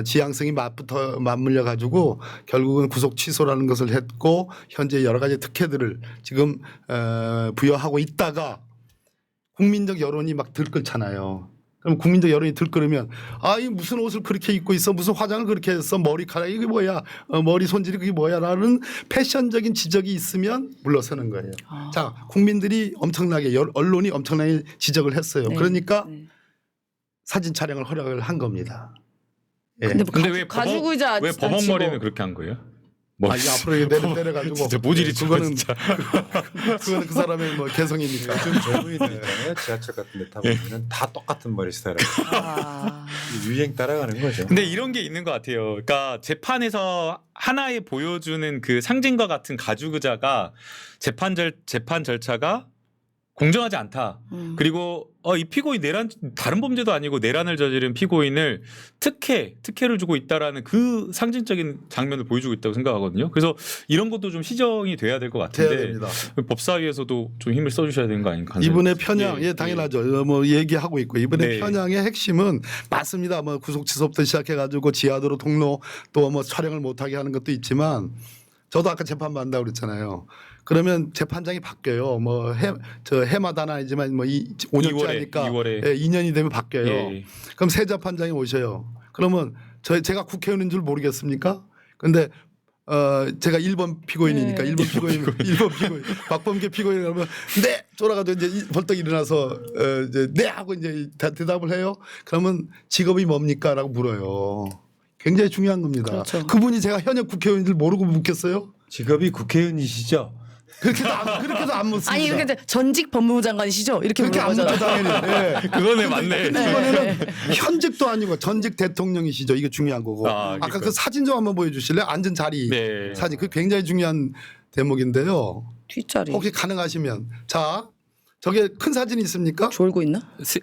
지향성이 맞물려 가지고 결국은 구속 취소라는 것을 했고 현재 여러 가지 특혜들을 지금 부여하고 있다가 국민적 여론이 막 들끓잖아요. 그럼 국민적 여론이 들끓으면 이 무슨 옷을 그렇게 입고 있어, 무슨 화장을 그렇게 했어, 머리카락이 이게 뭐야, 머리 손질이 그게 뭐야라는 패션적인 지적이 있으면 물러서는 거예요. 자, 국민들이 엄청나게 언론이 엄청나게 지적을 했어요. 네. 그러니까 네. 사진 촬영을 허락을 한 겁니다. 예. 근데 뭐 근데 왜 가죽 의자 왜 안 버벅 치고. 머리는 그렇게 한 거예요? 이게 앞으로 이게 내려가지고 진짜 모질이 그거는 진짜. 그거는 그 사람의 뭐 개성이니까. 요즘 젊은이들 있잖아요. 지하철 같은 데 타보면 다 똑같은 머리 스타일. 유행 따라가는 거죠. 근데 이런 게 있는 것 같아요. 그러니까 재판에서 하나의 보여주는 그 상징과 같은 가죽 의자가 재판 절차가 공정하지 않다. 그리고 이 피고인 다른 범죄도 아니고 내란을 저지른 피고인을 특혜를 주고 있다라는 그 상징적인 장면을 보여주고 있다고 생각하거든요. 그래서 이런 것도 좀 시정이 돼야 될 것 돼야 같은데 됩니다. 법사위에서도 좀 힘을 써주셔야 되는 거 아닌가? 이분의 편향, 당연하죠. 뭐 얘기하고 있고 이분의 네. 편향의 핵심은 맞습니다. 뭐 구속 취소부터 시작해가지고 지하도로 통로 또 뭐 촬영을 못하게 하는 것도 있지만 저도 아까 재판 받는다고 그랬잖아요. 그러면 재판장이 바뀌어요. 뭐 해마다는 아니지만 뭐 5년째 하니까 2월에. 2년이 되면 바뀌어요. 예. 그럼 새 재판장이 오셔요. 그러면 제가 국회의원인 줄 모르겠습니까? 근데 제가 1번 피고인이니까 네. 1번 피고인 박범계 피고인 그러면 네 돌아가도 이제 벌떡 일어나서 이제 네 하고 이제 대답을 해요. 그러면 직업이 뭡니까라고 물어요. 굉장히 중요한 겁니다. 그렇죠. 그분이 제가 현역 국회의원인 줄 모르고 묻겠어요? 직업이 국회의원이시죠? 그렇게도 안 묻습니다. 아니 이렇게 전직 법무부 장관이시죠? 이렇게 그렇게 안 묻죠 물어보잖아요. 당연히. 네. 그거네 맞네. 근데 이번에는 현직도 아니고 전직 대통령이시죠. 이게 중요한 거고. 그러니까. 아까 그 사진 좀 한번 보여주실래요? 앉은 자리 네. 사진. 그 굉장히 중요한 대목인데요. 뒷자리. 혹시 가능하시면 자 저게 큰 사진이 있습니까? 졸고 있나? 세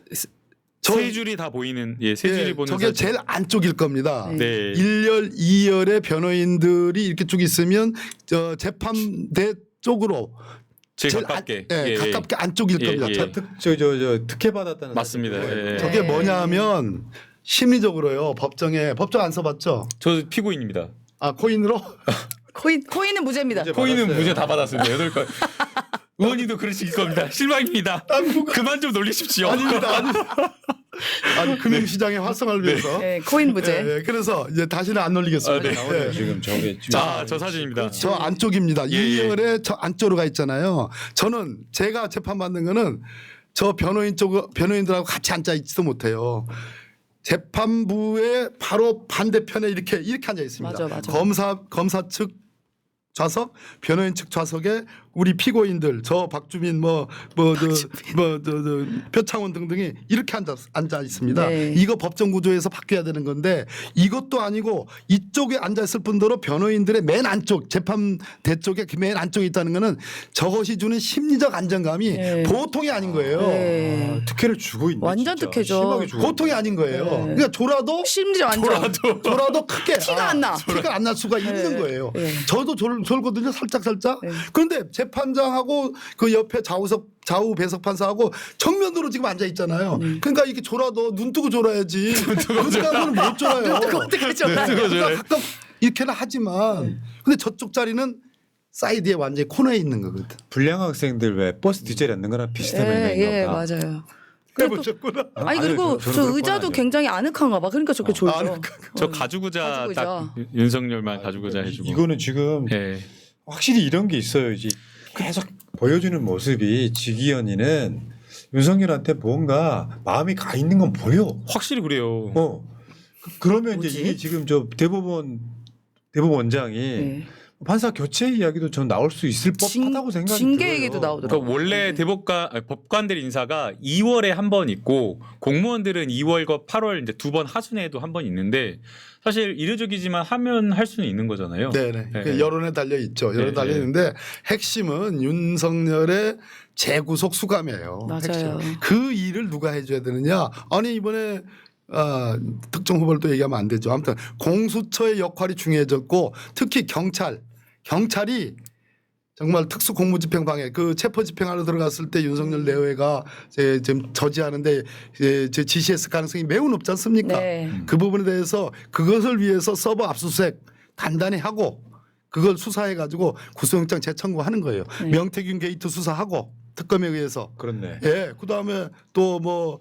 줄이 다 보이는 세 줄이 예, 보는 저게 사진. 제일 안쪽일 겁니다. 네. 1열, 2열의 변호인들이 이렇게 쭉 있으면 저 재판대 쪽으로 제일 가깝게. 가깝게 안쪽일 예, 겁니다. 예. 저 특혜 받았다는 맞습니다. 사실. 예. 저게 뭐냐면 심리적으로요. 법정 안 써봤죠? 저 피고인입니다. 코인으로? 코인은 무죄입니다. 무죄. 코인은 받았어요. 무죄 다 받았습니다. 8건. 의원님도 그러실 겁니다. 실망입니다. 그만 좀 놀리십시오. 아닙니다. 아니 금융시장의 활성화를 위해서. 네, 코인 무죄. 예, 그래서 이제 다시는 안 놀리겠습니다. 네. 나오네요, 예. 지금 저게 지금. 자, 저 사진입니다. 저 안쪽입니다. 예, 예. 2열에 저 안쪽으로 가 있잖아요. 저는 제가 재판받는 거는 저 변호인들하고 같이 앉아 있지도 못해요. 재판부의 바로 반대편에 이렇게 앉아 있습니다. 맞아. 검사 측 좌석, 변호인 측 좌석에 우리 피고인들, 저 박주민 표창원 등등이 이렇게 앉아 있습니다. 네. 이거 법정 구조에서 바뀌어야 되는 건데 이것도 아니고 이쪽에 앉아 있을 뿐더러 변호인들의 맨 안쪽 재판대 쪽에 그 맨 안쪽에 있다는 거는 저것이 주는 심리적 안정감이 네. 보통이 아닌 거예요. 네. 특혜를 주고 있네. 완전 진짜. 특혜죠. 심하게 주고 보통이 아닌 거예요. 네. 그러니까 졸아도 심지어 완전 졸아도 크게 티가 안 나. 티가 안 날 수가 있는 거예요. 네. 저도 졸거든요, 살짝. 네. 그런데 재판장하고 그 옆에 좌우 배석 판사하고 정면으로 지금 앉아 있잖아요. 그러니까 이렇게 졸아도 눈 뜨고 졸아야지. 눈 뜨고는 못 졸아요. 어떻게 졸아요? 그러니까 가끔 이렇게는 하지만 근데 저쪽 자리는 사이드에 완전히 코너에 있는 거거든. 불량 학생들 왜 버스 뒷자리 앉는 거랑 비슷한 맥락인가 예, 보다. 맞아요. 해보셨구나. 아니 그리고 저는 저 그럴 의자도 건 굉장히 아늑한가 봐. 그러니까 저렇게 졸죠. 저 가죽 의자 가죽 의자. 딱 윤석열만 가죽 의자 해주고. 이거는 지금 예. 확실히 이런 게 있어요. 이제 계속 보여주는 모습이 지기현이는 윤석열한테 뭔가 마음이 가 있는 건 보여. 확실히 그래요. 그러면 뭐지? 이제 이게 지금 저 대법원장이 네. 판사 교체 이야기도 전 나올 수 있을 법하다고 생각이 징계 들어요. 얘기도 나오더라고요. 그러니까 원래 네. 법관들 인사가 2월에 한 번 있고 공무원들은 2월과 8월 이제 두 번 하순에도 한 번 있는데 사실 이례적이지만 하면 할 수는 있는 거잖아요. 네네. 네. 그 여론에 달려 있죠. 여론에 네, 달려 있는데 핵심은 윤석열의 재구속 수감이에요. 맞아요. 핵심. 그 일을 누가 해줘야 되느냐? 아니 이번에 특정 후보를 또 얘기하면 안 되죠. 아무튼 공수처의 역할이 중요해졌고 특히 경찰이 정말 특수 공무집행 방해 그 체포 집행하러 들어갔을 때 윤석열 내외가 지금 저지하는데 지시했을 가능성이 매우 높지 않습니까? 네. 그 부분에 대해서 그것을 위해서 서버 압수수색 간단히 하고 그걸 수사해 가지고 구속영장 재청구하는 거예요. 네. 명태균 게이트 수사하고 특검에 의해서. 그렇네. 예. 그다음에 또 뭐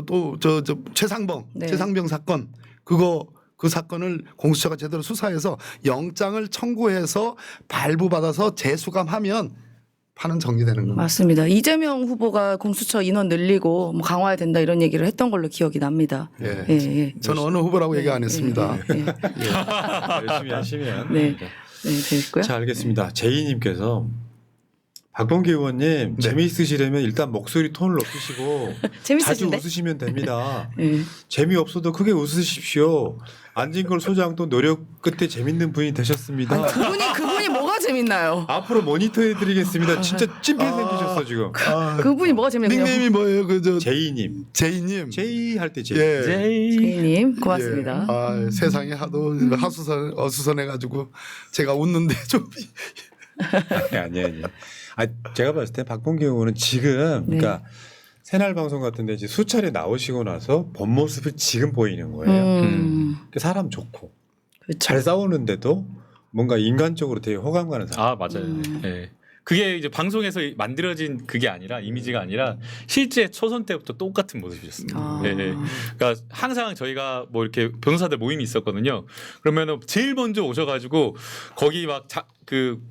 또 저 최상병 네. 최상병 사건 그 사건을 공수처가 제대로 수사해서 영장을 청구해서 발부받아서 재수감하면 판은 정리되는 겁니다. 맞습니다. 이재명 후보가 공수처 인원 늘리고 뭐 강화해야 된다 이런 얘기를 했던 걸로 기억이 납니다. 예. 예, 예. 저는 어느 후보라고 얘기 안 했습니다. 예, 예. 열심히 하시면. 네. 네, 됐고요. 자, 알겠습니다. 제이님께서 박범계 의원님 재미있으시려면 일단 목소리 톤을 높이시고 자주 재밌으신데? 웃으시면 됩니다. 예. 재미없어도 크게 웃으십시오. 안진걸 소장도 노력 끝에 재밌는 분이 되셨습니다. 그분이 뭐가 재밌나요? 앞으로 모니터해드리겠습니다. 진짜 찐팬 생기셨어 지금. 그분이 뭐가 재밌나요? 닉네임이 뭐예요? 그저 제이님. 제이님. 제이 할 때 제이. 예. 제이님 고맙습니다. 예. 세상에 하도 어수선해가지고 제가 웃는데 좀 아니. 제가 봤을 때 박범계 의원은 지금 네. 그러니까 새날 방송 같은데 이제 수차례 나오시고 나서 본 모습을 지금 보이는 거예요. 그 사람 좋고 그렇죠. 잘 싸우는데도 뭔가 인간적으로 되게 호감 가는 사람. 아 맞아요. 예. 그게 이제 방송에서 만들어진 그게 아니라 이미지가 아니라 실제 초선 때부터 똑같은 모습이었습니다. 아. 예, 예. 그러니까 항상 저희가 뭐 이렇게 변호사들 모임이 있었거든요. 그러면은 제일 먼저 오셔가지고 거기 막 그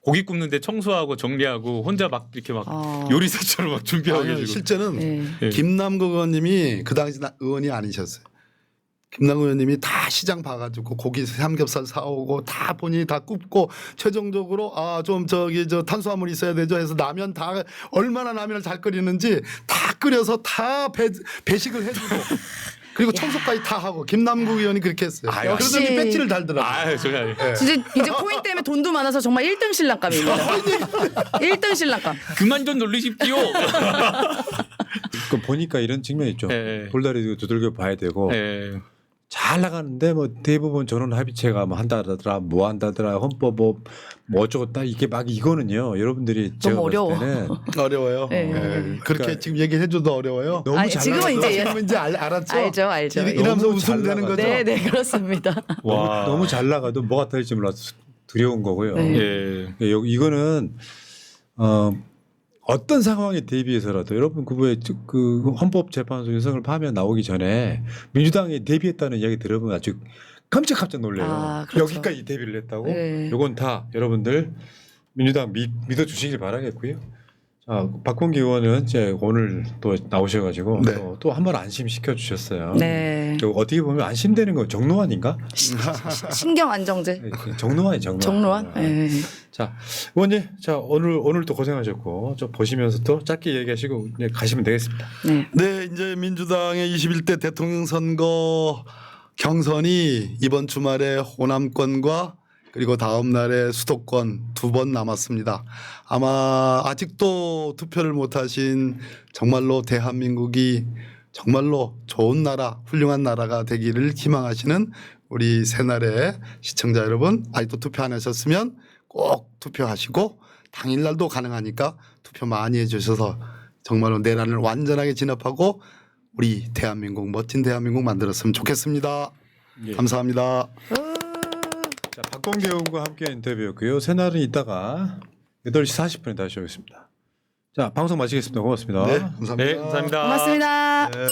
고기 굽는데 청소하고 정리하고 혼자 막 이렇게 막 요리사처럼 막 준비하고 아니요, 계시고. 실제는 네. 예. 김남국 의원님이 그 당시 의원이 아니셨어요. 김남국 의원님이 다 시장 봐가지고 고기 삼겹살 사오고 다 본인이 다 굽고 최종적으로 좀 저 탄수화물 있어야 되죠 해서 라면 다 얼마나 라면을 잘 끓이는지 다 끓여서 다 배식을 해주고 그리고 청소까지 다 하고 김남국 의원이 그렇게 했어요. 역시. 그러더니 배지를 달더라고요. 아 정말. 예. 진짜 이제 코인 때문에 돈도 많아서 정말 1등 신랑감입니다. 1등 신랑감. 그만 좀 놀리십시오. 그 보니까 이런 측면이 있죠. 예. 볼다리도 두들겨 봐야 되고 예. 잘 나가는데 뭐 대부분 전원 합의체가 뭐 한다더라 뭐 한다더라 헌법 뭐 어쩌겠다 이게 막 이거는요. 여러분들이 제가 너무 봤을 어려워. 때는 어려워요. 네. 예. 그렇게 그러니까 지금 얘기해줘도 어려워요. 너무 아니, 잘 지금은 나가서 이제 지금은 이제 알았죠. 알죠. 이러면서 너무 웃으면 잘 되는 거죠. 네, 네, 그렇습니다. 와. 너무 잘 나가도 뭐가 터질지 몰라서 두려운 거고요. 네. 예. 이거는 어떤 상황에 대비해서라도 여러분 그 헌법재판소 윤석열 파면 나오기 전에 민주당이 대비했다는 이야기 들으면 아주 깜짝깜짝 놀래요. 아, 그렇죠. 여기까지 대비를 했다고? 네. 이건 다 여러분들 민주당 믿어주시길 바라겠고요. 자, 박범계 의원은 이제 오늘 또 나오셔가지고 네. 또 한 번 안심시켜 주셨어요. 네. 어떻게 보면 안심되는 거 정로환인가? 신경 안정제. 정로환이 정로환. 네. 자, 의원님, 자 오늘 또 고생하셨고 좀 보시면서 또 짧게 얘기하시고 이제 가시면 되겠습니다. 네. 네, 이제 민주당의 21대 대통령 선거 경선이 이번 주말에 호남권과 그리고 다음 날에 수도권 2번 남았습니다. 아마 아직도 투표를 못하신 정말로 대한민국이 정말로 좋은 나라, 훌륭한 나라가 되기를 희망하시는 우리 새날의 시청자 여러분, 아직도 투표 안 하셨으면 꼭 투표하시고 당일날도 가능하니까 투표 많이 해주셔서 정말로 내란을 완전하게 진압하고 우리 대한민국 멋진 대한민국 만들었으면 좋겠습니다. 예. 감사합니다. 자, 박범계 의원과 함께 인터뷰였고요. 새날은 이따가 8시 40분에 다시 오겠습니다. 자, 방송 마치겠습니다. 고맙습니다. 네, 감사합니다. 네, 감사합니다. 고맙습니다. 네.